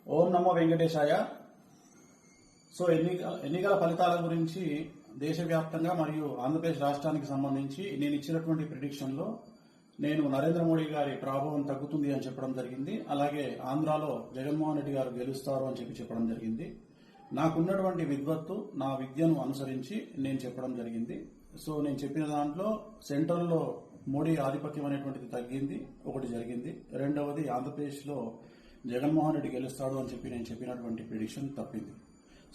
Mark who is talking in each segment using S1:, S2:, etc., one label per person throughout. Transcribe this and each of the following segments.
S1: ఓం నమో వెంకటేశాయ. So ఎన్నికల ఫలితాల గురించి దేశవ్యాప్తంగా మరియు ఆంధ్రప్రదేశ్ రాష్ట్రానికి సంబంధించి నేను ఇచ్చినటువంటి ప్రిడిక్షన్లో నేను నరేంద్ర మోడీ గారి ప్రభావం తగ్గుతుంది అని చెప్పడం జరిగింది. అలాగే ఆంధ్రాలో జగన్మోహన్ రెడ్డి గారు గెలుస్తారు అని చెప్పడం జరిగింది. నాకున్నటువంటి విద్వత్తు, నా విద్యను అనుసరించి నేను చెప్పడం జరిగింది. సో నేను చెప్పిన దాంట్లో సెంట్రల్లో మోడీ ఆధిపత్యం అనేటువంటిది తగ్గింది, ఒకటి జరిగింది. రెండవది ఆంధ్రప్రదేశ్లో జగన్మోహన్ రెడ్డి గెలుస్తాడు అని నేను చెప్పినటువంటి ప్రిడిక్షన్ తప్పింది.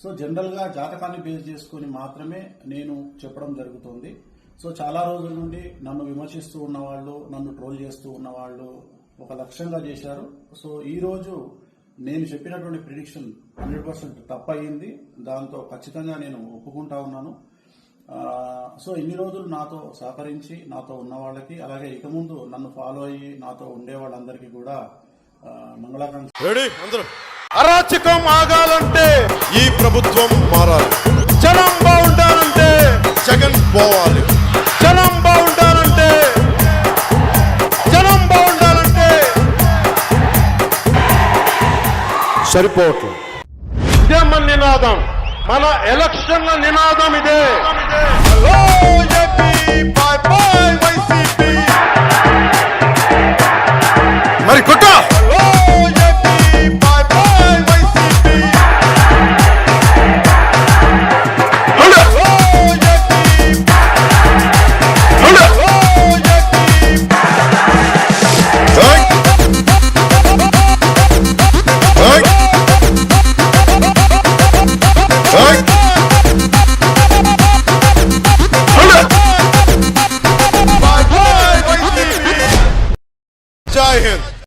S1: సో జనరల్ గా జాతకాన్ని బేస్ చేసుకుని మాత్రమే నేను చెప్పడం జరుగుతుంది. సో చాలా రోజుల నుండి నన్ను విమర్శిస్తూ ఉన్నవాళ్ళు, నన్ను ట్రోల్ చేస్తూ ఉన్నవాళ్ళు ఒక లక్ష్యంగా చేశారు. సో ఈ రోజు నేను చెప్పినటువంటి ప్రిడిక్షన్ 100% తప్పయింది. దాంతో ఖచ్చితంగా నేను ఒప్పుకుంటా ఉన్నాను. సో ఇన్ని రోజులు నాతో సహకరించి నాతో ఉన్న వాళ్ళకి, అలాగే ఇక ముందు నన్ను ఫాలో అయ్యి నాతో ఉండే వాళ్ళందరికీ కూడా మంగళాకాంక్ష.
S2: అరాచకం ఆగాలంటే ఈ ప్రభుత్వం మారాలి. జనం బాగుండాలంటే జగన్ పోవాలి. జనం బాగుండాలంటే సరిపోవట్లేదు. ఇదే మన నినాదం, మన ఎలక్షన్ల నినాదం ఇదే. Hello AP, by by.